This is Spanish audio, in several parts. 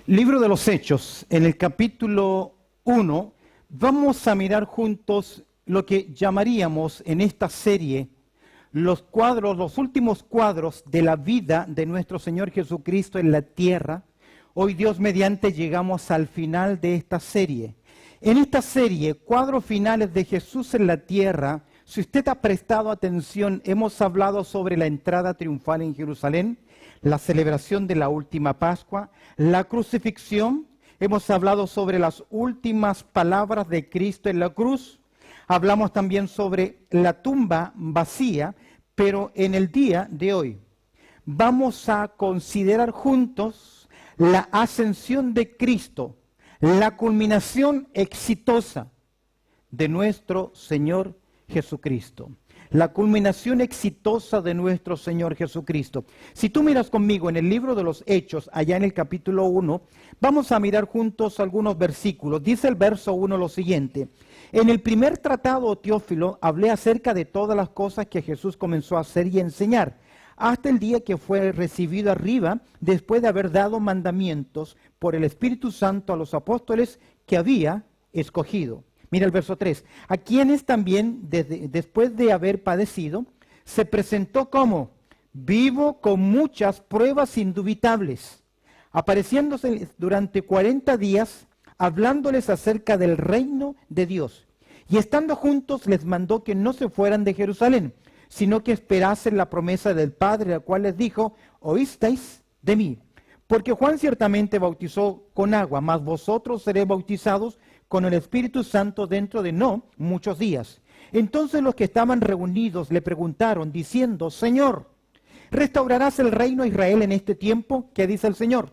Libro de los Hechos, en el capítulo 1, vamos a mirar juntos lo que llamaríamos en esta serie los últimos cuadros de la vida de nuestro Señor Jesucristo en la tierra. Hoy, Dios mediante, llegamos al final de esta serie. En esta serie, cuadros finales de Jesús en la tierra, si usted ha prestado atención, hemos hablado sobre la entrada triunfal en Jerusalén, la celebración de la última Pascua, la crucifixión. Hemos hablado sobre las últimas palabras de Cristo en la cruz. Hablamos también sobre la tumba vacía, pero en el día de hoy vamos a considerar juntos la ascensión de Cristo, la culminación exitosa de nuestro Señor Jesucristo. La culminación exitosa de nuestro Señor Jesucristo. Si tú miras conmigo en el libro de los Hechos, allá en el capítulo 1, vamos a mirar juntos algunos versículos. Dice el verso 1 lo siguiente: en el primer tratado, Teófilo, hablé acerca de todas las cosas que Jesús comenzó a hacer y enseñar, hasta el día que fue recibido arriba, después de haber dado mandamientos por el Espíritu Santo a los apóstoles que había escogido. Mira el verso 3. A quienes también, después de haber padecido, se presentó como vivo con muchas pruebas indubitables, apareciéndose durante 40 días, hablándoles acerca del reino de Dios. Y estando juntos les mandó que no se fueran de Jerusalén, sino que esperasen la promesa del Padre, la cual les dijo: oísteis de mí. Porque Juan ciertamente bautizó con agua, mas vosotros seréis bautizados con el Espíritu Santo dentro de no muchos días. Entonces los que estaban reunidos le preguntaron, diciendo: Señor, ¿restaurarás el reino a Israel en este tiempo? ¿Qué dice el Señor?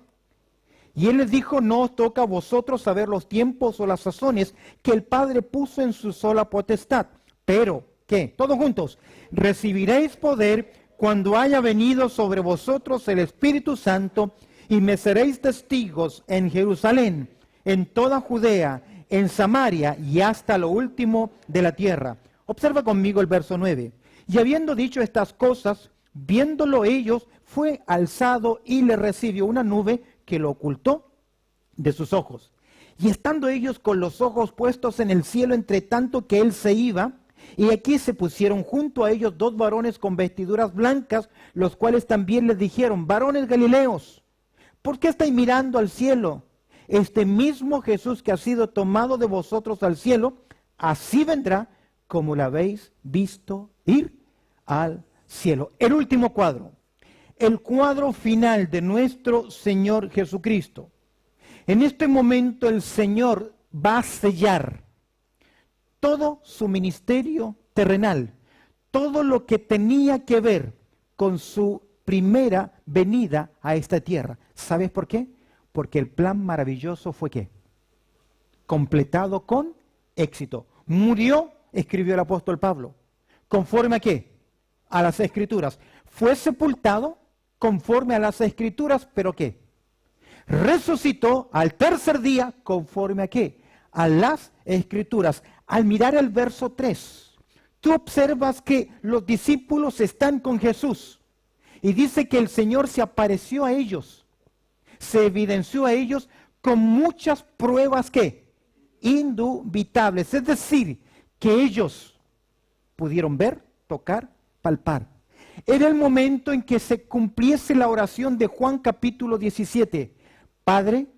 Y él les dijo: no os toca a vosotros saber los tiempos o las sazones que el Padre puso en su sola potestad. Pero, ¿qué? Todos juntos: recibiréis poder cuando haya venido sobre vosotros el Espíritu Santo, y me seréis testigos en Jerusalén, en toda Judea, en Samaria y hasta lo último de la tierra. Observa conmigo el verso 9. Y habiendo dicho estas cosas, viéndolo ellos, fue alzado y le recibió una nube que lo ocultó de sus ojos. Y estando ellos con los ojos puestos en el cielo, entre tanto que él se iba, y aquí se pusieron junto a ellos dos varones con vestiduras blancas, los cuales también les dijeron: varones galileos, ¿por qué estáis mirando al cielo? Este mismo Jesús que ha sido tomado de vosotros al cielo, así vendrá como lo habéis visto ir al cielo. El último cuadro, el cuadro final de nuestro Señor Jesucristo. En este momento el Señor va a sellar todo su ministerio terrenal, todo lo que tenía que ver con su primera venida a esta tierra. ¿Sabes por qué? Porque el plan maravilloso fue ¿qué? Completado con éxito. Murió, escribió el apóstol Pablo, ¿conforme a qué? A las Escrituras. Fue sepultado conforme a las Escrituras, ¿pero qué? Resucitó al tercer día, ¿conforme a qué? A las Escrituras. Al mirar el verso 3, tú observas que los discípulos están con Jesús y dice que el Señor se apareció a ellos. Se evidenció a ellos con muchas pruebas ¿qué? Indubitables. Es decir, que ellos pudieron ver, tocar, palpar. Era el momento en que se cumpliese la oración de Juan capítulo 17. Padre,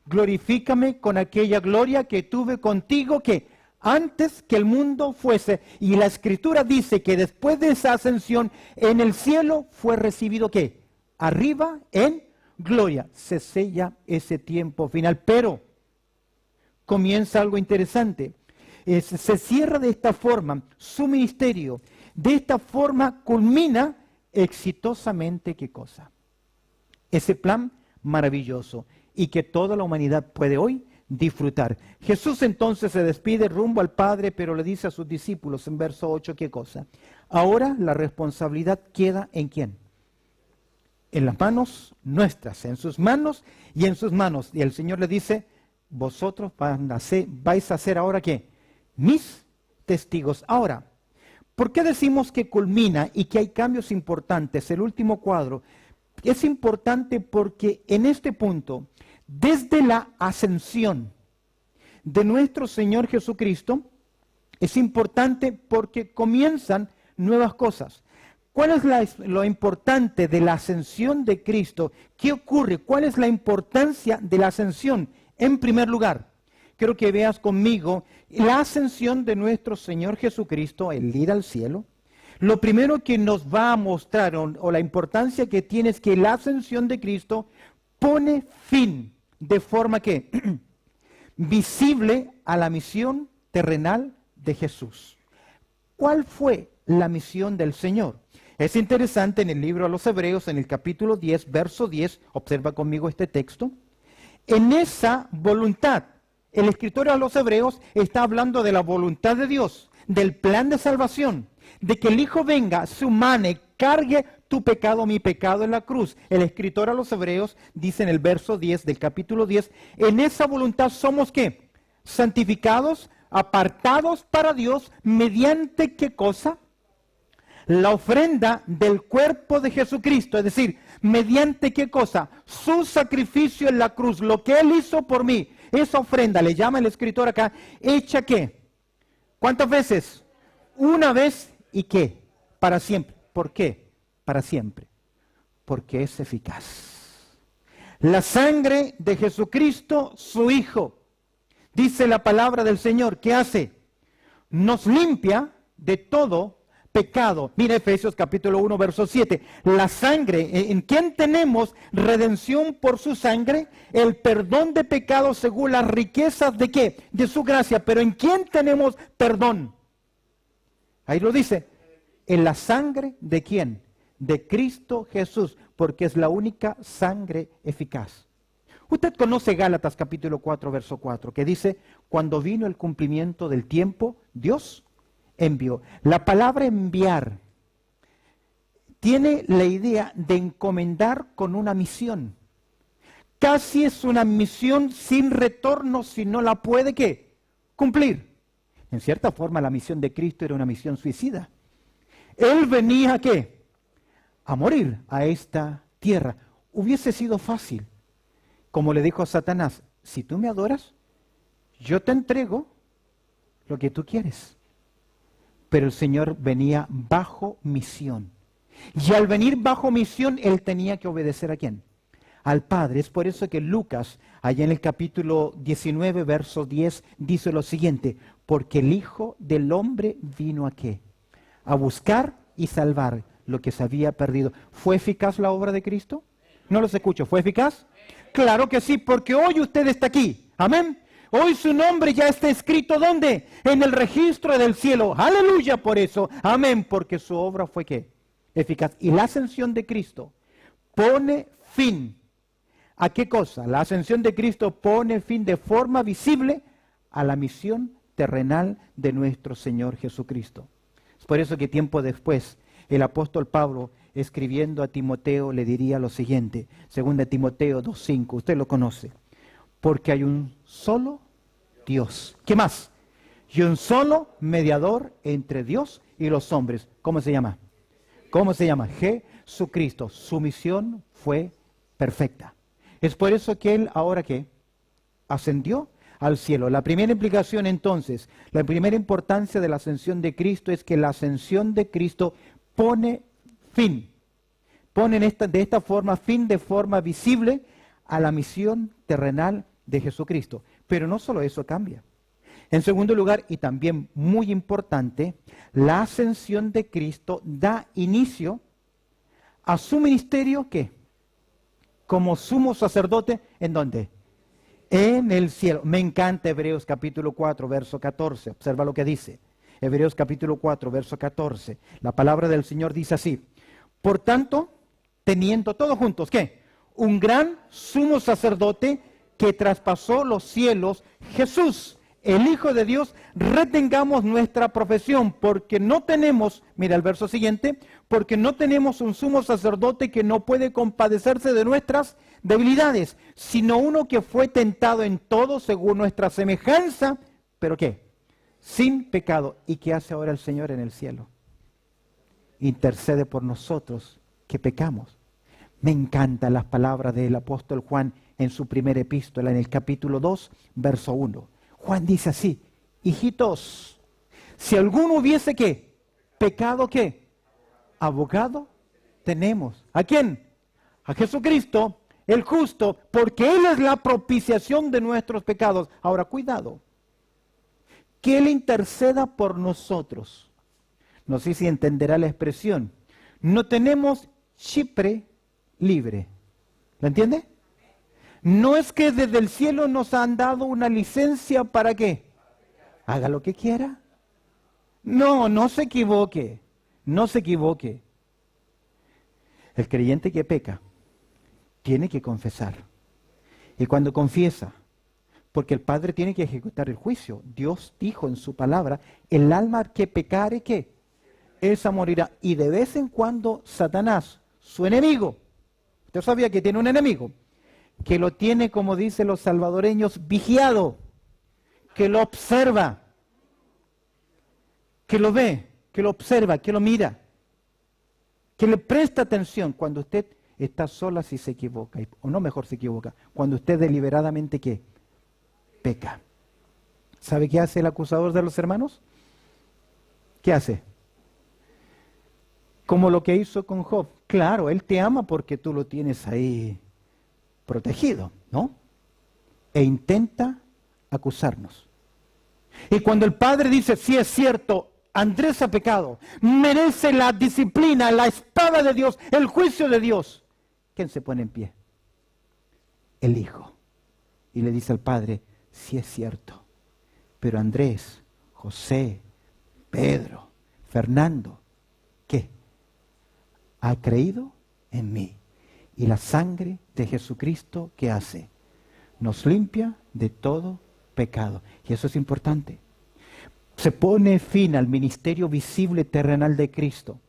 glorifícame con aquella gloria que tuve contigo que antes que el mundo fuese. Y la Escritura dice que después de esa ascensión en el cielo fue recibido ¿qué? Arriba en gloria. Se sella ese tiempo final, pero comienza algo interesante. Se cierra de esta forma su ministerio. De esta forma culmina exitosamente, ¿qué cosa? Ese plan maravilloso y que toda la humanidad puede hoy disfrutar. Jesús entonces se despide rumbo al Padre, pero le dice a sus discípulos en verso 8, ¿qué cosa? Ahora la responsabilidad queda ¿en quién? En las manos nuestras, en sus manos y en sus manos. Y el Señor le dice: vosotros vais a ser ahora ¿qué? Mis testigos. Ahora, ¿por qué decimos que culmina y que hay cambios importantes? El último cuadro es importante porque en este punto Desde la ascensión de nuestro Señor Jesucristo es importante porque comienzan nuevas cosas. ¿Cuál es lo importante de la ascensión de Cristo? ¿Qué ocurre? ¿Cuál es la importancia de la ascensión? En primer lugar, quiero que veas conmigo la ascensión de nuestro Señor Jesucristo, el ir al cielo. Lo primero que nos va a mostrar o la importancia que tiene es que la ascensión de Cristo pone fin de forma que visible a la misión terrenal de Jesús. ¿Cuál fue la misión del Señor? Es interesante en el libro a los Hebreos, en el capítulo 10, verso 10, observa conmigo este texto. En esa voluntad, el escritor a los Hebreos está hablando de la voluntad de Dios, del plan de salvación, de que el Hijo venga, se humane, cargue tu pecado, mi pecado en la cruz. El escritor a los Hebreos dice en el verso 10 del capítulo 10, en esa voluntad somos ¿qué? Santificados, apartados para Dios, mediante ¿qué cosa? La ofrenda del cuerpo de Jesucristo, es decir, mediante ¿qué cosa? Su sacrificio en la cruz, lo que Él hizo por mí. Esa ofrenda, le llama el escritor acá, hecha ¿qué? ¿Cuántas veces? Una vez y ¿qué? Para siempre. ¿Por qué? Para siempre. Porque es eficaz. La sangre de Jesucristo, su Hijo, dice la palabra del Señor, ¿qué hace? Nos limpia de todo pecado. Mira Efesios capítulo 1, verso 7. La sangre, ¿en quién tenemos redención por su sangre? El perdón de pecados según las riquezas de ¿qué? De su gracia. Pero ¿en quién tenemos perdón? Ahí lo dice. En la sangre de ¿quién? De Cristo Jesús, porque es la única sangre eficaz. Usted conoce Gálatas capítulo 4, verso 4, que dice, cuando vino el cumplimiento del tiempo, Dios envió. La palabra enviar tiene la idea de encomendar con una misión. Casi es una misión sin retorno si no la puede ¿qué? Cumplir. En cierta forma la misión de Cristo era una misión suicida. Él venía ¿a qué? A morir a esta tierra. Hubiese sido fácil. Como le dijo a Satanás, si tú me adoras, yo te entrego lo que tú quieres. Pero el Señor venía bajo misión. Y al venir bajo misión, Él tenía que obedecer ¿a quién? Al Padre. Es por eso que Lucas, allá en el capítulo 19, verso 10, dice lo siguiente, porque el Hijo del Hombre vino ¿a qué? A buscar y salvar lo que se había perdido. ¿Fue eficaz la obra de Cristo? No los escucho. ¿Fue eficaz? Claro que sí, porque hoy usted está aquí. Amén. Hoy su nombre ya está escrito ¿dónde? En el registro del cielo. Aleluya por eso. Amén, porque su obra fue ¿qué? Eficaz. Y la ascensión de Cristo pone fin. ¿A qué cosa? La ascensión de Cristo pone fin de forma visible a la misión terrenal de nuestro Señor Jesucristo. Es por eso que tiempo después el apóstol Pablo, escribiendo a Timoteo, le diría lo siguiente, 2 Timoteo 2:5, usted lo conoce, porque hay un solo Dios. ¿Qué más? Y un solo mediador entre Dios y los hombres. ¿Cómo se llama? ¿Cómo se llama? Jesucristo. Su misión fue perfecta. Es por eso que Él ahora ¿qué? Ascendió al cielo. La primera implicación entonces, la primera importancia de la ascensión de Cristo es que la ascensión de Cristo pone fin, pone de esta forma fin de forma visible a la misión terrenal de Jesucristo. Pero no solo eso cambia. En segundo lugar, y también muy importante, la ascensión de Cristo da inicio a su ministerio, ¿qué? Como sumo sacerdote, ¿en dónde? En el cielo. Me encanta Hebreos capítulo 4, verso 14. Observa lo que dice. Hebreos capítulo 4, verso 14. La palabra del Señor dice así. Por tanto, teniendo todos juntos, ¿qué? Un gran sumo sacerdote que traspasó los cielos, Jesús, el Hijo de Dios, retengamos nuestra profesión, porque no tenemos, mira el verso siguiente, porque no tenemos un sumo sacerdote que no puede compadecerse de nuestras debilidades, sino uno que fue tentado en todo según nuestra semejanza, pero ¿qué? Sin pecado. ¿Y qué hace ahora el Señor en el cielo? Intercede por nosotros que pecamos. Me encantan las palabras del apóstol Juan en su primera epístola, en el capítulo 2, verso 1. Juan dice así: hijitos, si alguno hubiese ¿qué? Pecado, ¿qué? Abogado tenemos. ¿A quién? A Jesucristo, el justo, porque Él es la propiciación de nuestros pecados. Ahora, cuidado, que Él interceda por nosotros. No sé si entenderá la expresión. No tenemos Chipre libre. ¿Lo entiende? No es que desde el cielo nos han dado una licencia para qué. Haga lo que quiera. No, no se equivoque. No se equivoque. El creyente que peca tiene que confesar. Y cuando confiesa, porque el Padre tiene que ejecutar el juicio. Dios dijo en su palabra, el alma que pecare, ¿qué? Esa morirá. Y de vez en cuando Satanás, su enemigo, usted sabía que tiene un enemigo, que lo tiene, como dicen los salvadoreños, vigiado, que lo observa, que lo ve, que lo observa, que lo mira, que le presta atención cuando usted está sola si se equivoca, o no mejor se equivoca, cuando usted deliberadamente ¿qué? Peca. ¿Sabe qué hace el acusador de los hermanos? ¿Qué hace? Como lo que hizo con Job. Claro, él te ama porque tú lo tienes ahí protegido, ¿no? E intenta acusarnos. Y cuando el Padre dice, sí es cierto, Andrés ha pecado, merece la disciplina, la espada de Dios, el juicio de Dios, ¿quién se pone en pie? El Hijo. Y le dice al Padre, sí es cierto, pero Andrés, José, Pedro, Fernando, ¿qué? Ha creído en mí. Y la sangre de Jesucristo, ¿qué hace? Nos limpia de todo pecado. Y eso es importante. Se pone fin al ministerio visible terrenal de Cristo,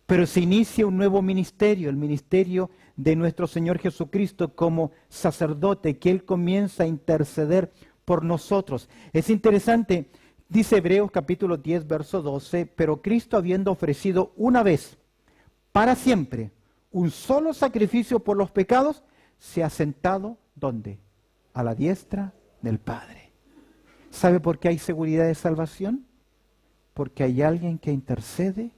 pero se inicia un nuevo ministerio, el ministerio de nuestro Señor Jesucristo como sacerdote, que Él comienza a interceder por nosotros. Es interesante, dice Hebreos capítulo 10, verso 12, pero Cristo habiendo ofrecido una vez, para siempre, un solo sacrificio por los pecados, se ha sentado, ¿dónde? A la diestra del Padre. ¿Sabe por qué hay seguridad de salvación? Porque hay alguien que intercede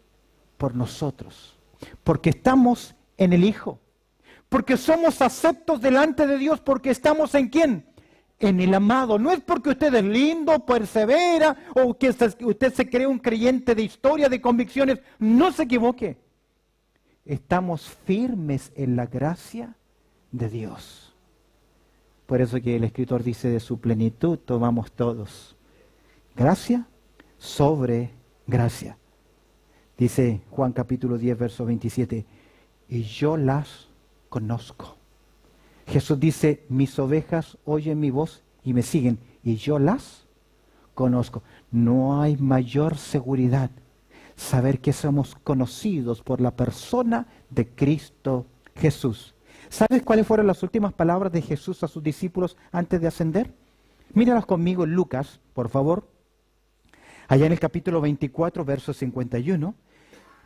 por nosotros. Porque estamos en el Hijo. Porque somos aceptos delante de Dios. Porque estamos en ¿quién? En el amado. No es porque usted es lindo, persevera, o que usted se cree un creyente de historia, de convicciones. No se equivoque. Estamos firmes en la gracia de Dios. Por eso que el escritor dice, de su plenitud tomamos todos. Gracia sobre gracia. Dice Juan capítulo 10, verso 27, y yo las conozco. Jesús dice, mis ovejas oyen mi voz y me siguen, y yo las conozco. No hay mayor seguridad saber que somos conocidos por la persona de Cristo Jesús. ¿Sabes cuáles fueron las últimas palabras de Jesús a sus discípulos antes de ascender? Míralas conmigo en Lucas, por favor. Allá en el capítulo 24, verso 51.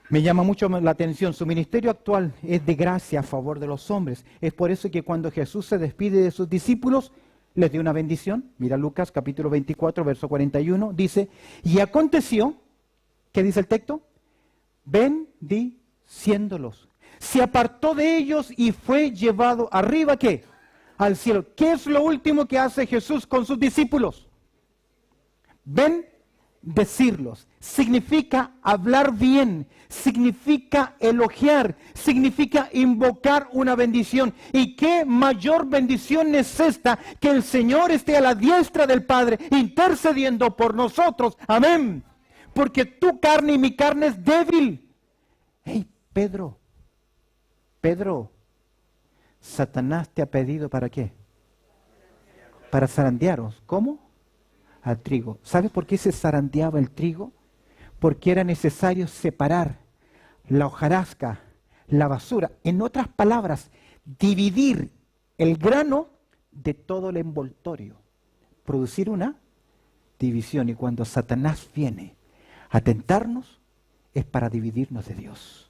Me llama mucho la atención. Su ministerio actual es de gracia a favor de los hombres. Es por eso que cuando Jesús se despide de sus discípulos, les dio una bendición. Mira Lucas capítulo 24, verso 41. Dice, y aconteció, ¿qué dice el texto? Bendiciéndolos. Se apartó de ellos y fue llevado arriba, ¿qué? Al cielo. ¿Qué es lo último que hace Jesús con sus discípulos? Bendecirlos. Significa hablar bien, significa elogiar, significa invocar una bendición. ¿Y qué mayor bendición es esta? Que el Señor esté a la diestra del Padre, intercediendo por nosotros. Amén. Porque tu carne y mi carne es débil. Hey, Pedro, Satanás te ha pedido ¿para qué? Para zarandearos. ¿Cómo? Al trigo. ¿Sabes por qué se zarandeaba el trigo? Porque era necesario separar la hojarasca, la basura. En otras palabras, dividir el grano de todo el envoltorio. Producir una división. Y cuando Satanás viene a tentarnos, es para dividirnos de Dios.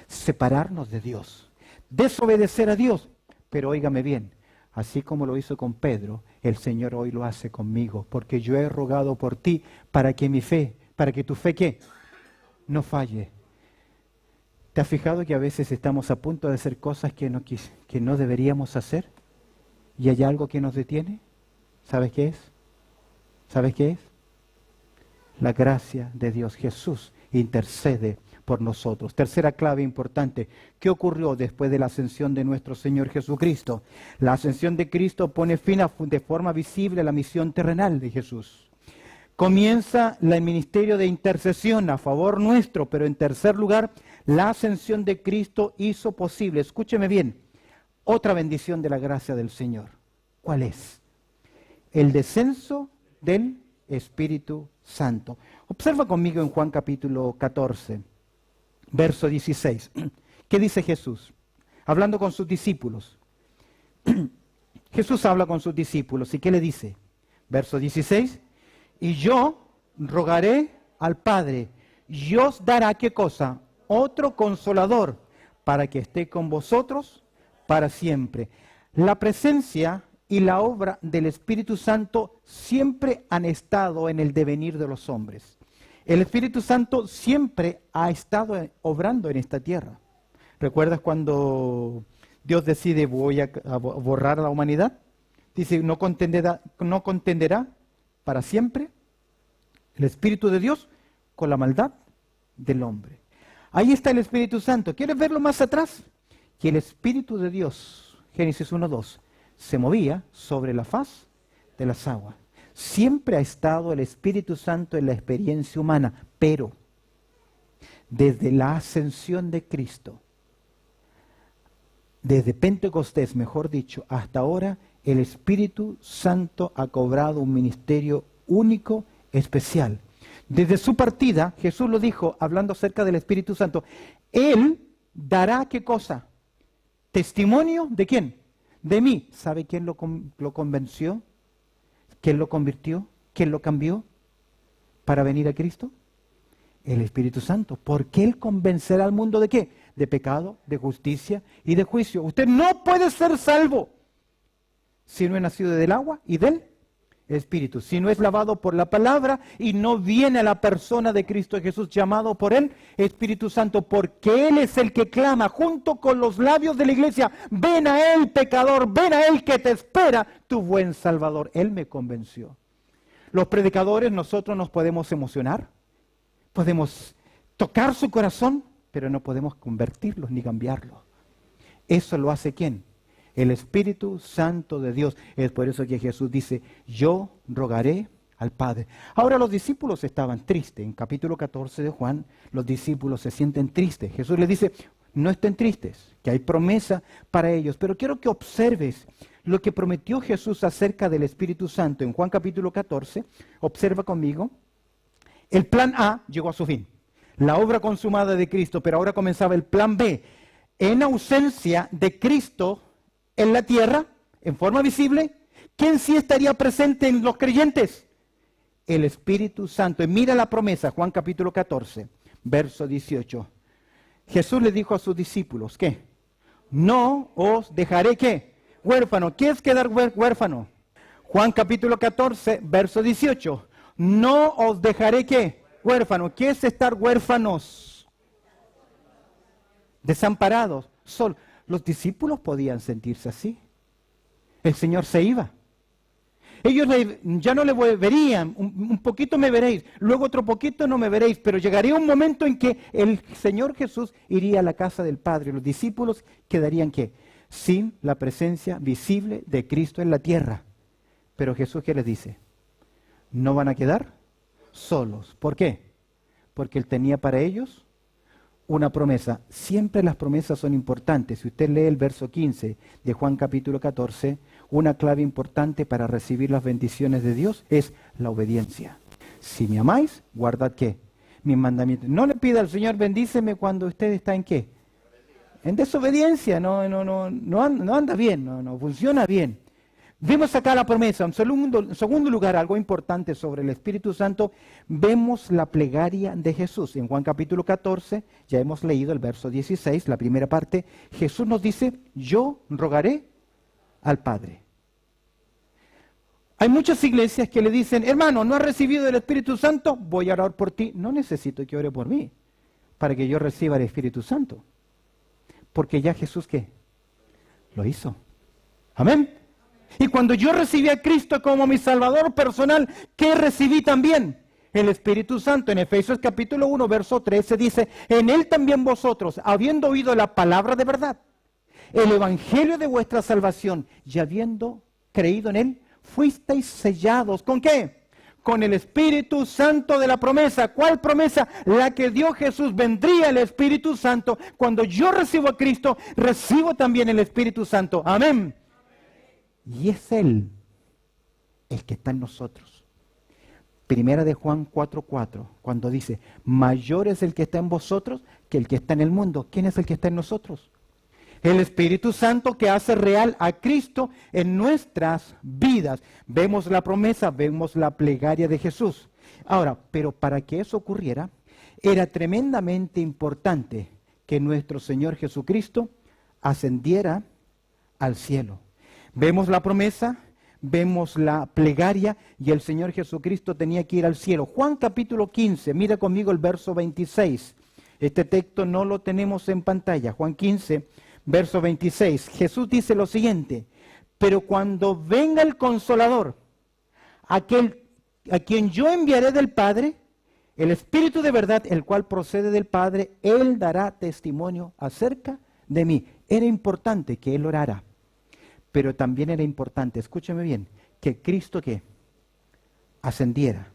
Separarnos de Dios. Desobedecer a Dios. Pero óigame bien, así como lo hizo con Pedro, el Señor hoy lo hace conmigo, porque yo he rogado por ti para que tu fe, ¿qué? No falle. ¿Te has fijado que a veces estamos a punto de hacer cosas que no deberíamos hacer? ¿Y hay algo que nos detiene? ¿Sabes qué es? ¿Sabes qué es? La gracia de Dios. Jesús intercede por nosotros. Tercera clave importante. ¿Qué ocurrió después de la ascensión de nuestro Señor Jesucristo? La ascensión de Cristo pone fin de forma visible a la misión terrenal de Jesús. Comienza el ministerio de intercesión a favor nuestro, pero en tercer lugar, la ascensión de Cristo hizo posible, escúcheme bien, otra bendición de la gracia del Señor. ¿Cuál es? El descenso del Espíritu Santo. Observa conmigo en Juan capítulo 14, verso 16. ¿Qué dice Jesús? Hablando con sus discípulos. Jesús habla con sus discípulos. ¿Y qué le dice? Verso 16. Y yo rogaré al Padre, y os dará, ¿qué cosa? Otro consolador, para que esté con vosotros para siempre. La presencia y la obra del Espíritu Santo siempre han estado en el devenir de los hombres. El Espíritu Santo siempre ha estado obrando en esta tierra. ¿Recuerdas cuando Dios decide voy a borrar a la humanidad? Dice, no contenderá para siempre el Espíritu de Dios con la maldad del hombre. Ahí está el Espíritu Santo. ¿Quieres verlo más atrás? Que el Espíritu de Dios, Génesis 1:2, se movía sobre la faz de las aguas. Siempre ha estado el Espíritu Santo en la experiencia humana, pero desde la ascensión de Cristo, desde Pentecostés, mejor dicho, hasta ahora, el Espíritu Santo ha cobrado un ministerio único, especial. Desde su partida, Jesús lo dijo, hablando acerca del Espíritu Santo, Él dará, ¿qué cosa? Testimonio, ¿de quién? De mí. ¿Sabe quién lo convenció? ¿Quién lo convirtió? ¿Quién lo cambió para venir a Cristo? El Espíritu Santo. Porque Él convencerá al mundo ¿de qué? De pecado, de justicia y de juicio. Usted no puede ser salvo si no es nacido del agua y del Espíritu, si no es lavado por la palabra y no viene a la persona de Cristo Jesús llamado por el Espíritu Santo, porque Él es el que clama junto con los labios de la iglesia, ven a Él pecador, ven a Él que te espera, tu buen Salvador. Él me convenció. Los predicadores, nosotros nos podemos emocionar, podemos tocar su corazón, pero no podemos convertirlos ni cambiarlos. Eso lo hace ¿quién? El Espíritu Santo de Dios. Es por eso que Jesús dice, yo rogaré al Padre. Ahora los discípulos estaban tristes. En capítulo 14 de Juan, los discípulos se sienten tristes. Jesús les dice, no estén tristes, que hay promesa para ellos. Pero quiero que observes lo que prometió Jesús acerca del Espíritu Santo. En Juan capítulo 14, observa conmigo, el plan A llegó a su fin. La obra consumada de Cristo, pero ahora comenzaba el plan B. En ausencia de Cristo en la tierra, en forma visible, ¿quién sí estaría presente en los creyentes? El Espíritu Santo. Y mira la promesa, Juan capítulo 14, verso 18. Jesús le dijo a sus discípulos, ¿qué? No os dejaré, ¿qué? Huérfano. ¿Qué es quedar huérfano? Juan capítulo 14, verso 18. No os dejaré, ¿qué? Huérfano. ¿Qué es estar huérfanos? Desamparados. Solo. Los discípulos podían sentirse así. El Señor se iba. Ellos ya no le verían, un poquito me veréis, luego otro poquito no me veréis, pero llegaría un momento en que el Señor Jesús iría a la casa del Padre. Los discípulos quedarían ¿qué? Sin la presencia visible de Cristo en la tierra. Pero Jesús ¿qué les dice? No van a quedar solos. ¿Por qué? Porque Él tenía para ellos una promesa. Siempre las promesas son importantes. Si usted lee el verso 15 de Juan capítulo 14, una clave importante para recibir las bendiciones de Dios es la obediencia. Si me amáis, guardad ¿qué? Mis mandamientos. No le pida al Señor bendíceme cuando usted está en ¿qué? En desobediencia. No anda bien, no funciona bien. Vemos acá la promesa. En segundo lugar, algo importante sobre el Espíritu Santo, vemos la plegaria de Jesús. En Juan capítulo 14, ya hemos leído el verso 16, la primera parte, Jesús nos dice, yo rogaré al Padre. Hay muchas iglesias que le dicen, hermano, ¿no has recibido el Espíritu Santo? Voy a orar por ti. No necesito que ore por mí para que yo reciba el Espíritu Santo. Porque ya Jesús, ¿qué? Lo hizo. Amén. Y cuando yo recibí a Cristo como mi Salvador personal, ¿qué recibí también? El Espíritu Santo. En Efesios capítulo 1, verso 13 dice, en Él también vosotros, habiendo oído la palabra de verdad, el evangelio de vuestra salvación, y habiendo creído en Él, fuisteis sellados. ¿Con qué? Con el Espíritu Santo de la promesa. ¿Cuál promesa? La que dio Jesús. Vendría el Espíritu Santo. Cuando yo recibo a Cristo, recibo también el Espíritu Santo. Amén. Y es Él el que está en nosotros. Primera de Juan 4:4, cuando dice, mayor es el que está en vosotros que el que está en el mundo. ¿Quién es el que está en nosotros? El Espíritu Santo que hace real a Cristo en nuestras vidas. Vemos la promesa, vemos la plegaria de Jesús. Ahora, pero para que eso ocurriera, era tremendamente importante que nuestro Señor Jesucristo ascendiera al cielo. Vemos la promesa, vemos la plegaria y el Señor Jesucristo tenía que ir al cielo. Juan capítulo 15, mira conmigo el verso 26. Este texto no lo tenemos en pantalla. Juan 15, verso 26. Jesús dice lo siguiente, pero cuando venga el Consolador, aquel a quien yo enviaré del Padre, el Espíritu de verdad, el cual procede del Padre, Él dará testimonio acerca de mí. Era importante que Él orara. Pero también era importante, escúcheme bien, que Cristo ¿qué? Ascendiera.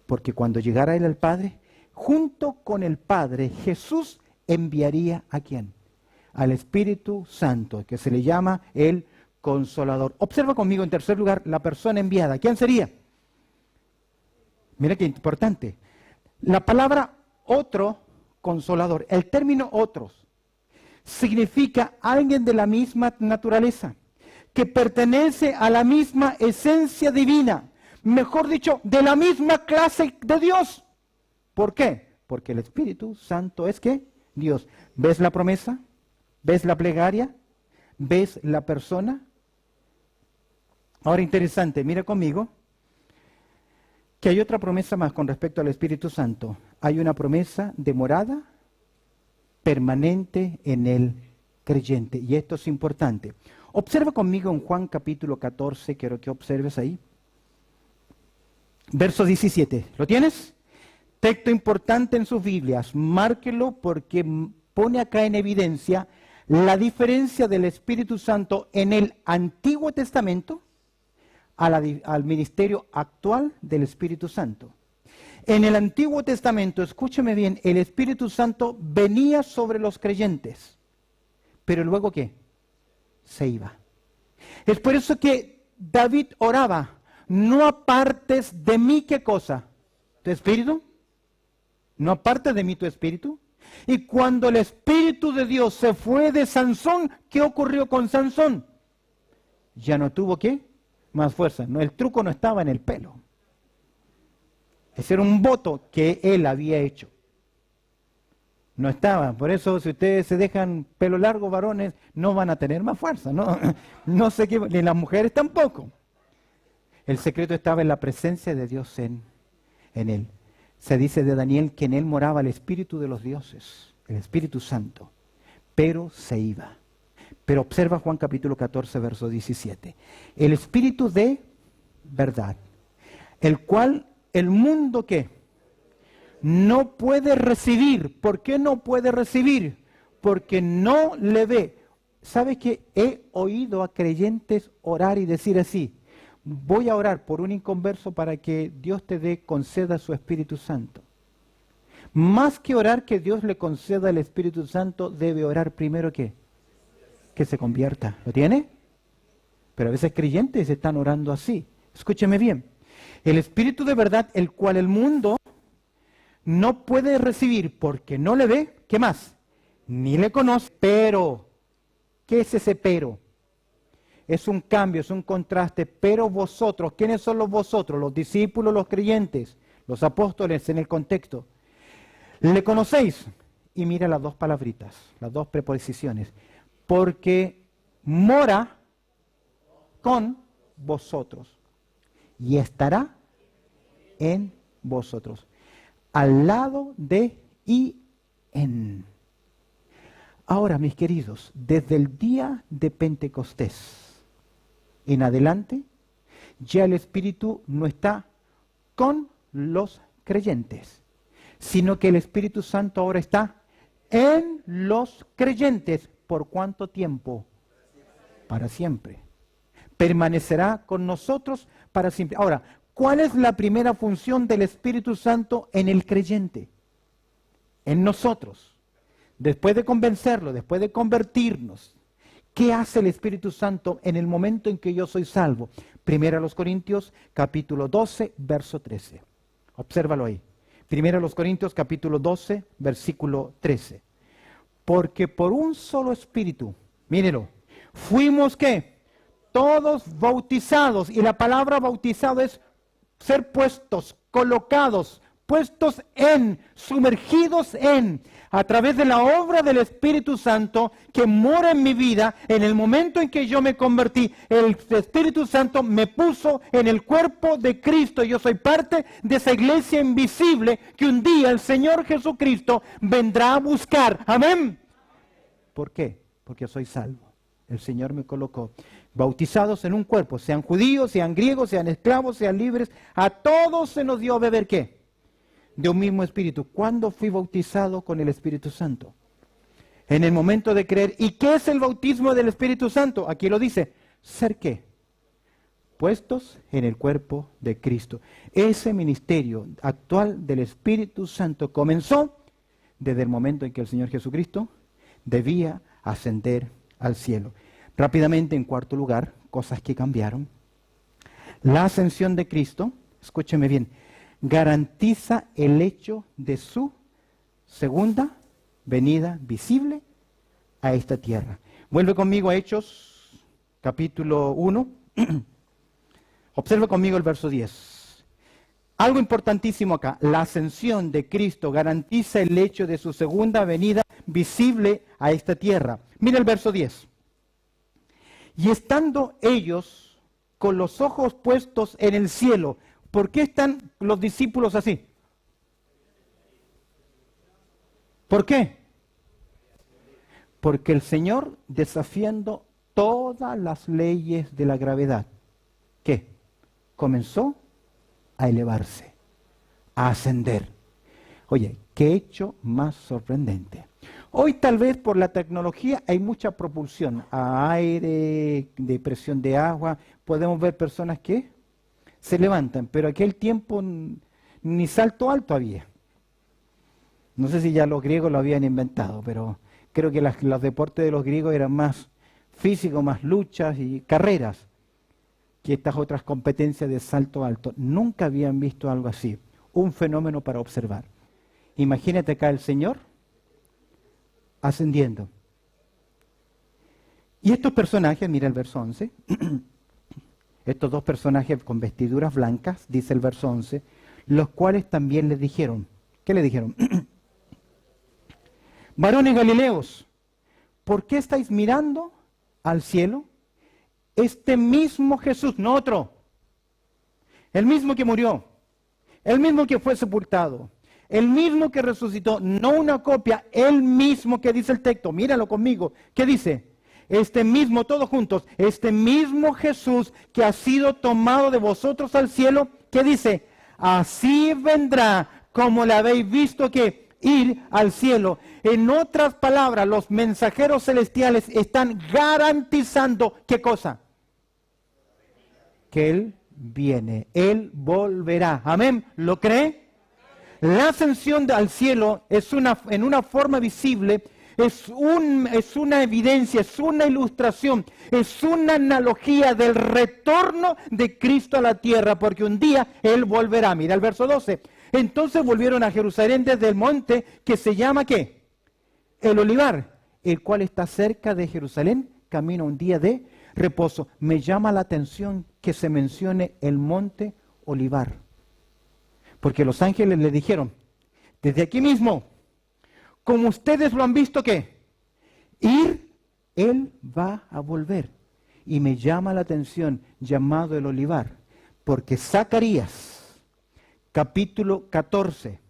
Porque cuando llegara Él al Padre, junto con el Padre, Jesús enviaría ¿a quién? Al Espíritu Santo, que se le llama el Consolador. Observa conmigo en tercer lugar la persona enviada. ¿Quién sería? Mira qué importante. La palabra otro consolador, el término otros, significa alguien de la misma naturaleza, que pertenece a la misma esencia divina, mejor dicho, de la misma clase de Dios. ¿Por qué? Porque el Espíritu Santo es ¿qué? Dios. ¿Ves la promesa? ¿Ves la plegaria? ¿Ves la persona? Ahora interesante, mira conmigo, que hay otra promesa más con respecto al Espíritu Santo. Hay una promesa de morada permanente en el creyente. Y esto es importante. Observa conmigo en Juan capítulo 14, quiero que observes ahí. Verso 17. ¿Lo tienes? Texto importante en sus Biblias. Márquelo porque pone acá en evidencia la diferencia del Espíritu Santo en el Antiguo Testamento al ministerio actual del Espíritu Santo. En el Antiguo Testamento, escúcheme bien, el Espíritu Santo venía sobre los creyentes. Pero luego ¿qué? Se iba. Es por eso que David oraba, no apartes de mí, ¿qué cosa? ¿Tu espíritu? ¿No apartes de mí tu espíritu? Y cuando el Espíritu de Dios se fue de Sansón, ¿qué ocurrió con Sansón? Ya no tuvo ¿qué? Más fuerza. No, el truco no estaba en el pelo. Ese era un voto que él había hecho. No estaba. Por eso, si ustedes se dejan pelo largo, varones, no van a tener más fuerza. No, no sé qué, ni las mujeres tampoco. El secreto estaba en la presencia de Dios en él. Se dice de Daniel que en él moraba el Espíritu de los dioses, el Espíritu Santo. Pero se iba. Pero observa Juan capítulo 14, verso 17. El Espíritu de verdad, el cual el mundo ¿qué? No puede recibir. ¿Por qué no puede recibir? Porque no le ve. ¿Sabes que he oído a creyentes orar y decir así? Voy a orar por un inconverso para que Dios conceda su Espíritu Santo. Más que orar que Dios le conceda el Espíritu Santo, debe orar primero ¿qué? Que se convierta. ¿Lo tiene? Pero a veces creyentes están orando así. Escúcheme bien. El Espíritu de verdad, el cual el mundo no puede recibir porque no le ve, ¿qué más? Ni le conoce, pero, ¿qué es ese pero? Es un cambio, es un contraste, pero vosotros, ¿quiénes son los vosotros? Los discípulos, los creyentes, los apóstoles en el contexto. ¿Le conocéis? Y mira las dos palabritas, las dos preposiciones. Porque mora con vosotros. y estará en vosotros. Al lado de y en. Ahora, mis queridos, desde el día de Pentecostés en adelante, ya el Espíritu no está con los creyentes, sino que el Espíritu Santo ahora está en los creyentes. ¿Por cuánto tiempo? Para siempre. Permanecerá con nosotros para siempre. Ahora, ¿cuál es la primera función del Espíritu Santo en el creyente? En nosotros. Después de convencerlo, después de convertirnos, ¿qué hace el Espíritu Santo en el momento en que yo soy salvo? Primero a los Corintios, capítulo 12, verso 13. Obsérvalo ahí. Primero a los Corintios, capítulo 12, versículo 13. Porque por un solo Espíritu, mírelo, fuimos ¿qué? Todos bautizados. Y la palabra bautizado es ser puestos, colocados, puestos en, sumergidos en, a través de la obra del Espíritu Santo que mora en mi vida. En el momento en que yo me convertí, el Espíritu Santo me puso en el cuerpo de Cristo. Yo soy parte de esa iglesia invisible que un día el Señor Jesucristo vendrá a buscar. Amén. ¿Por qué? Porque soy salvo. El Señor me colocó bautizados en un cuerpo, sean judíos, sean griegos, sean esclavos, sean libres. A todos se nos dio a beber ¿qué? De un mismo espíritu. ¿Cuándo fui bautizado con el Espíritu Santo? En el momento de creer. ¿Y qué es el bautismo del Espíritu Santo? Aquí lo dice. ¿Ser qué? Puestos en el cuerpo de Cristo. Ese ministerio actual del Espíritu Santo comenzó desde el momento en que el Señor Jesucristo debía ascender al cielo. Rápidamente, en cuarto lugar, cosas que cambiaron. La ascensión de Cristo, escúcheme bien, garantiza el hecho de su segunda venida visible a esta tierra. Vuelve conmigo a Hechos, capítulo 1. Observe conmigo el verso 10. Algo importantísimo acá. La ascensión de Cristo garantiza el hecho de su segunda venida visible a esta tierra. Mira el verso 10. Y estando ellos con los ojos puestos en el cielo. ¿Por qué están los discípulos así? ¿Por qué? Porque el Señor, desafiando todas las leyes de la gravedad, ¿qué? Comenzó a elevarse, a ascender. Oye, qué hecho más sorprendente. Hoy tal vez por la tecnología hay mucha propulsión a aire, de presión de agua. Podemos ver personas que se levantan, pero aquel tiempo ni salto alto había. No sé si ya los griegos lo habían inventado, pero creo que los deportes de los griegos eran más físicos, más luchas y carreras que estas otras competencias de salto alto. Nunca habían visto algo así, un fenómeno para observar. Imagínate acá el Señor ascendiendo. Y estos personajes, mira el verso 11, estos dos personajes con vestiduras blancas, dice el verso 11, los cuales también les dijeron, ¿qué le dijeron? Varones Galileos, ¿por qué estáis mirando al cielo? Este mismo Jesús, no otro, el mismo que murió, el mismo que fue sepultado, el mismo que resucitó, no una copia, el mismo que dice el texto, míralo conmigo, ¿qué dice? Este mismo, todos juntos, este mismo Jesús que ha sido tomado de vosotros al cielo, ¿qué dice? Así vendrá como le habéis visto que ir al cielo. En otras palabras, los mensajeros celestiales están garantizando, ¿qué cosa? Que Él viene, Él volverá. Amén. ¿Lo cree? La ascensión al cielo es en una forma visible, es una evidencia, es una ilustración, es una analogía del retorno de Cristo a la tierra, porque un día Él volverá. Mira el verso 12. Entonces volvieron a Jerusalén desde el monte que se llama ¿qué? El Olivar, el cual está cerca de Jerusalén, camino a un día de reposo. Me llama la atención que se mencione el monte Olivar, porque los ángeles le dijeron, desde aquí mismo, como ustedes lo han visto, ¿qué? Ir, Él va a volver. Y me llama la atención, llamado el Olivar, Porque Zacarías, capítulo 14,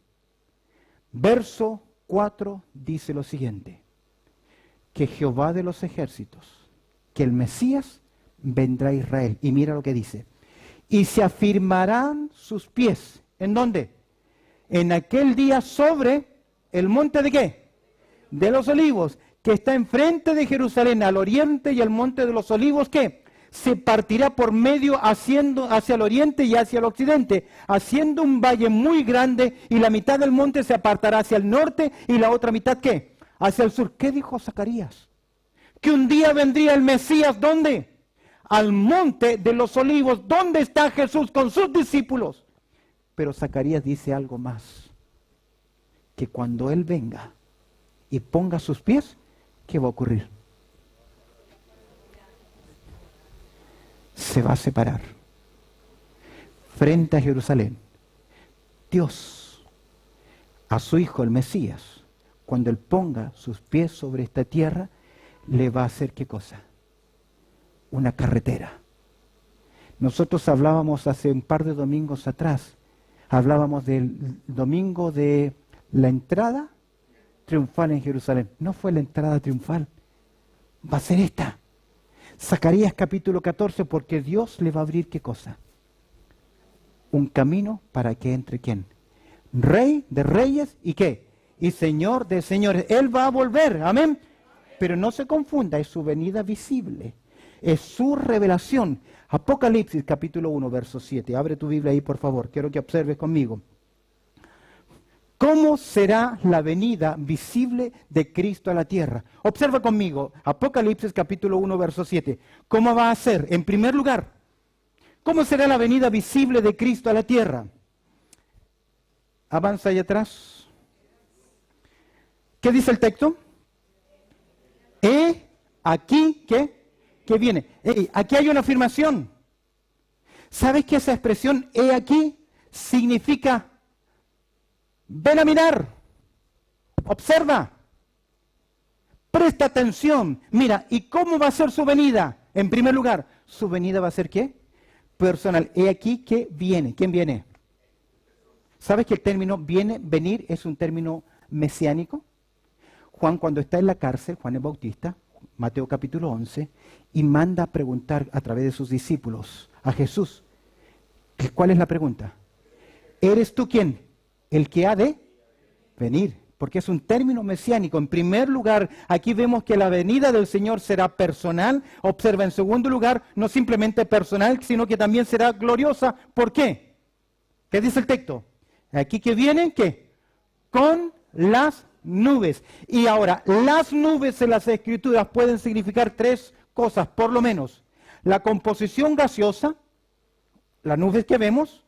verso 4, dice lo siguiente: que Jehová de los ejércitos, que el Mesías vendrá a Israel. Y mira lo que dice: y se afirmarán sus pies. ¿En dónde? En aquel día sobre el monte ¿de qué? De los Olivos, que está enfrente de Jerusalén, al oriente, y el monte de los Olivos, ¿qué? Se partirá por medio hacia el oriente y hacia el occidente, haciendo un valle muy grande, y la mitad del monte se apartará hacia el norte y la otra mitad, ¿qué? Hacia el sur. ¿Qué dijo Zacarías? Que un día vendría el Mesías, ¿dónde? Al monte de los Olivos, ¿dónde está Jesús con sus discípulos? Pero Zacarías dice algo más: que cuando Él venga y ponga sus pies, ¿qué va a ocurrir? Se va a separar frente a Jerusalén. Dios, a su Hijo el Mesías, cuando Él ponga sus pies sobre esta tierra, le va a hacer ¿qué cosa? Una carretera. Nosotros hablábamos hace un par de domingos atrás, hablábamos del domingo de la entrada triunfal en Jerusalén. No fue la entrada triunfal, va a ser esta. Zacarías capítulo 14, porque Dios le va a abrir ¿qué cosa? Un camino para que entre ¿quién? Rey de reyes y ¿qué? Y Señor de señores. Él va a volver, amén. Pero no se confunda, es su venida visible, es su revelación. Apocalipsis capítulo 1, verso 7. Abre tu Biblia ahí, por favor, quiero que observes conmigo. ¿Cómo será la venida visible de Cristo a la tierra? Observa conmigo, Apocalipsis capítulo 1, verso 7. ¿Cómo va a ser? En primer lugar, ¿cómo será la venida visible de Cristo a la tierra? Avanza allá atrás. ¿Qué dice el texto? Aquí, ¿qué? ¿Qué viene? Aquí hay una afirmación. ¿Sabes que esa expresión, aquí, significa ven a mirar, observa, presta atención, mira? ¿Y cómo va a ser su venida? En primer lugar, su venida va a ser ¿qué? Personal. He aquí que viene. ¿Quién viene? ¿Sabes que el término viene, venir, es un término mesiánico? Juan, cuando está en la cárcel, Juan el Bautista, Mateo capítulo 11, y manda a preguntar a través de sus discípulos a Jesús. ¿Cuál es la pregunta? ¿Eres tú quién? El que ha de venir, porque es un término mesiánico. En primer lugar, aquí vemos que la venida del Señor será personal. Observa, en segundo lugar, no simplemente personal, sino que también será gloriosa. ¿Por qué? ¿Qué dice el texto? Aquí que vienen, ¿qué? Con las nubes. Y ahora, las nubes en las Escrituras pueden significar tres cosas, por lo menos. La composición gaseosa, las nubes que vemos.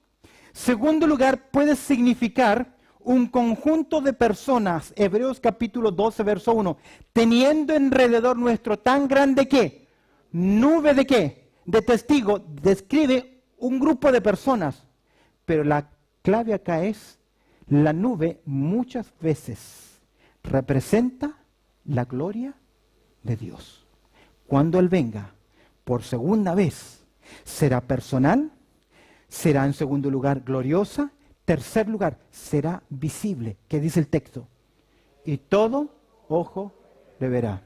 Segundo lugar, puede significar un conjunto de personas, Hebreos capítulo 12, verso 1, teniendo alrededor nuestro tan grande que, nube de qué, de testigo, describe un grupo de personas. Pero la clave acá es, la nube muchas veces representa la gloria de Dios. Cuando Él venga por segunda vez, será personal, será en segundo lugar gloriosa, tercer lugar será visible. ¿Qué dice el texto? Y todo ojo le verá.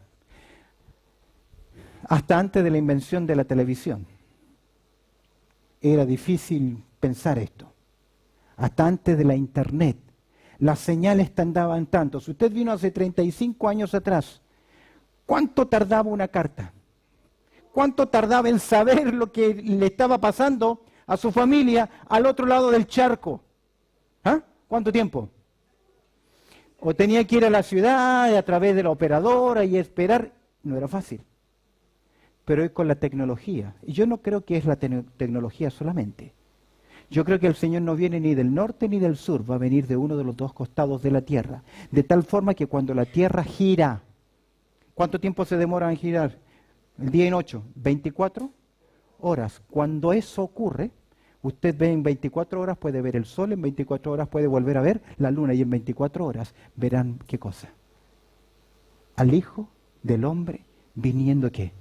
Hasta antes de la invención de la televisión era difícil pensar esto. Hasta antes de la internet las señales tardaban tanto. Si usted vino hace 35 años atrás, ¿cuánto tardaba una carta? ¿Cuánto tardaba en saber lo que le estaba pasando a su familia al otro lado del charco? ¿Ah? ¿Cuánto tiempo? O tenía que ir a la ciudad a través de la operadora y esperar. No era fácil. Pero hoy con la tecnología, y yo no creo que es la tecnología solamente. Yo creo que el Señor no viene ni del norte ni del sur, va a venir de uno de los dos costados de la tierra. De tal forma que cuando la tierra gira, ¿cuánto tiempo se demora en girar? El día y noche, 24 horas. Cuando eso ocurre, usted ve en 24 horas, puede ver el sol, en 24 horas puede volver a ver la luna, y en 24 horas verán ¿qué cosa? Al Hijo del Hombre viniendo ¿qué?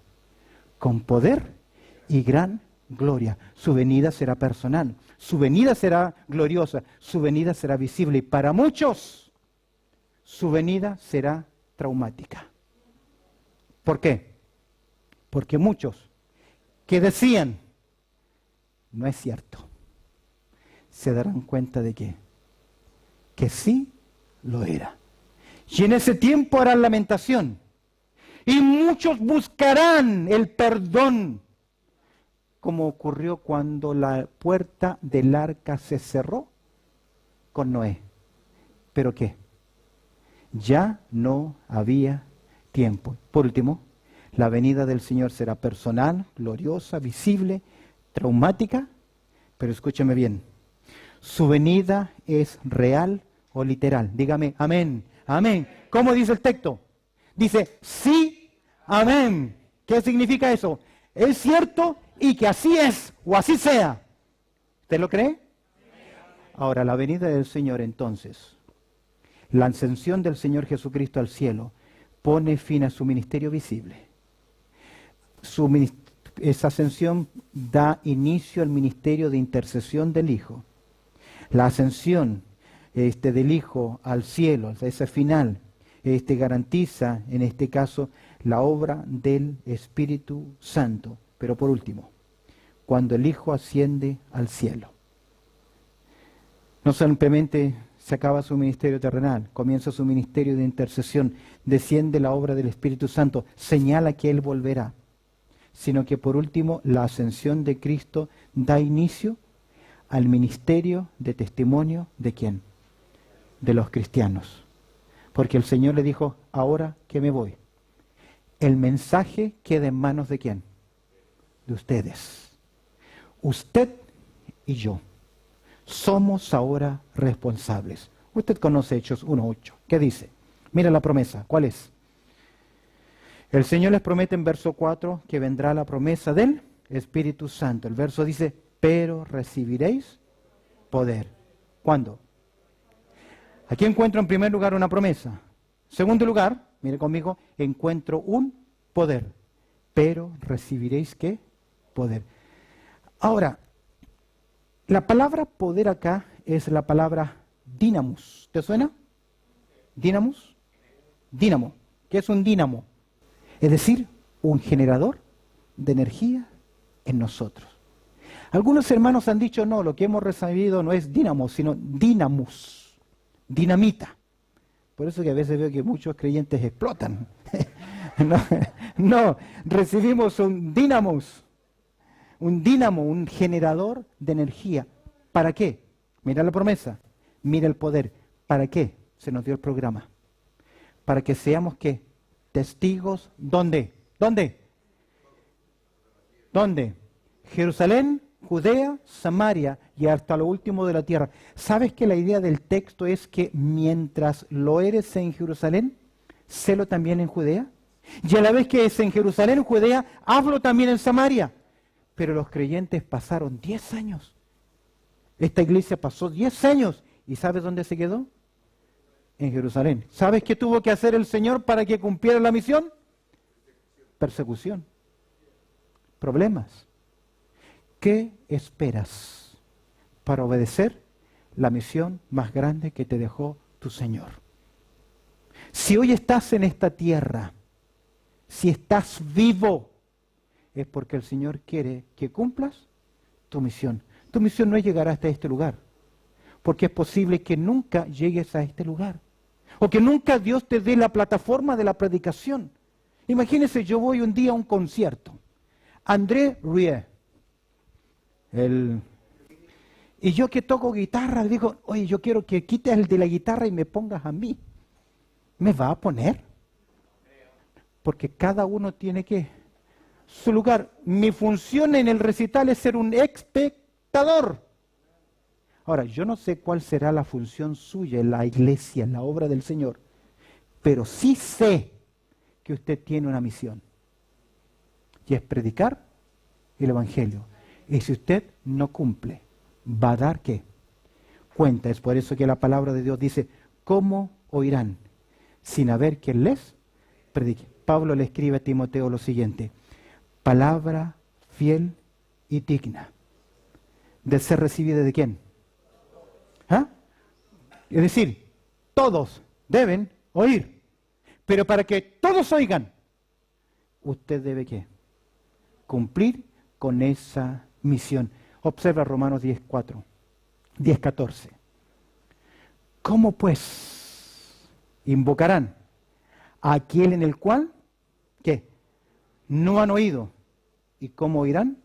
Con poder y gran gloria. Su venida será personal. Su venida será gloriosa. Su venida será visible. Y para muchos, su venida será traumática. ¿Por qué? Porque muchos que decían, no es cierto, se darán cuenta de que sí lo era. Y en ese tiempo harán lamentación. Y muchos buscarán el perdón, como ocurrió cuando la puerta del arca se cerró con Noé. ¿Pero qué? Ya no había tiempo. Por último, la venida del Señor será personal, gloriosa, visible, traumática, pero escúcheme bien. Su venida es real o literal. Dígame, amén, amén. ¿Cómo dice el texto? Dice, sí, amén. ¿Qué significa eso? Es cierto y que así es o así sea. ¿Usted lo cree? Ahora, la venida del Señor entonces, la ascensión del Señor Jesucristo al cielo, pone fin a su ministerio visible. Esa ascensión da inicio al ministerio de intercesión del Hijo. La ascensión del Hijo al cielo, ese final, garantiza, en este caso, la obra del Espíritu Santo. Pero por último, cuando el Hijo asciende al cielo, no simplemente se acaba su ministerio terrenal, comienza su ministerio de intercesión, desciende la obra del Espíritu Santo, señala que Él volverá, sino que por último la ascensión de Cristo da inicio al ministerio de testimonio ¿de quién? De los cristianos. Porque el Señor le dijo, ahora que me voy, el mensaje queda en manos ¿de quién? De ustedes. Usted y yo somos ahora responsables. Usted conoce Hechos 1:8. ¿Qué dice? Mira la promesa. ¿Cuál es? El Señor les promete en verso 4 que vendrá la promesa del Espíritu Santo. El verso dice, pero recibiréis poder. ¿Cuándo? Aquí encuentro en primer lugar una promesa. Segundo lugar, mire conmigo, encuentro un poder. Pero recibiréis ¿qué? Poder. Ahora, la palabra poder acá es la palabra dínamos. ¿Te suena? ¿Dínamos? Dínamo. ¿Qué es un dínamo? Es decir, un generador de energía en nosotros. Algunos hermanos han dicho, no, lo que hemos recibido no es dínamo, sino dínamos, dinamita. Por eso que a veces veo que muchos creyentes explotan. No, recibimos un dínamos, un generador de energía. ¿Para qué? Mira la promesa, mira el poder. ¿Para qué se nos dio el programa? Para que seamos ¿qué? Testigos. ¿Dónde? ¿Dónde? ¿Dónde? Jerusalén, Judea, Samaria y hasta lo último de la tierra. ¿Sabes que la idea del texto es que mientras lo eres en Jerusalén, sélo también en Judea? Y a la vez que es en Jerusalén, Judea, hablo también en Samaria. Pero los creyentes pasaron 10 años. Esta iglesia pasó 10 años. ¿Y sabes dónde se quedó? En Jerusalén. ¿Sabes qué tuvo que hacer el Señor para que cumpliera la misión? Persecución. Problemas. ¿Qué esperas para obedecer la misión más grande que te dejó tu Señor? Si hoy estás en esta tierra, si estás vivo, es porque el Señor quiere que cumplas tu misión. Tu misión no es llegar hasta este lugar, porque es posible que nunca llegues a este lugar, o que nunca Dios te dé la plataforma de la predicación. Imagínense, yo voy un día a un concierto, André Rieu, y yo que toco guitarra, le digo, oye, yo quiero que quites el de la guitarra y me pongas a mí. ¿Me va a poner? Porque cada uno tiene que su lugar. Mi función en el recital es ser un espectador. Ahora, yo no sé cuál será la función suya en la iglesia, en la obra del Señor, pero sí sé que usted tiene una misión, y es predicar el Evangelio. Y si usted no cumple, va a dar ¿qué? Cuenta. Es por eso que la palabra de Dios dice, ¿cómo oirán sin haber quien les predique? Pablo le escribe a Timoteo lo siguiente, palabra fiel y digna de ser recibida de quién. ¿Ah? Es decir, todos deben oír. Pero para que todos oigan, usted debe ¿qué? Cumplir con esa misión. Observa Romanos 10:4, 10:14. ¿Cómo pues invocarán a aquel en el cual, ¿qué? No han oído? ¿Y cómo oirán?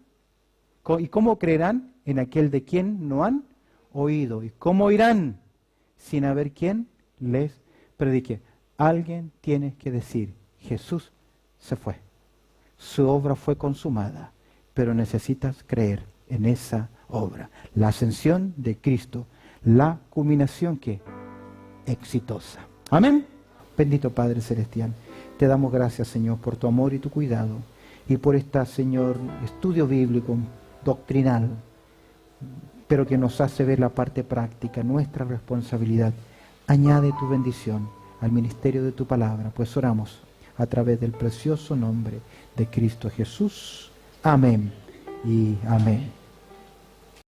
¿Y cómo creerán en aquel de quien no han oído? ¿Y cómo oirán sin haber quien les predique? Alguien tiene que decir, Jesús se fue. Su obra fue consumada, pero necesitas creer en esa obra. La ascensión de Cristo, la culminación que exitosa. Amén. Bendito Padre Celestial, te damos gracias, Señor, por tu amor y tu cuidado y por esta, Señor, estudio bíblico, doctrinal, pero que nos hace ver la parte práctica, nuestra responsabilidad. Añade tu bendición al ministerio de tu palabra, pues oramos a través del precioso nombre de Cristo Jesús. Amén y amén.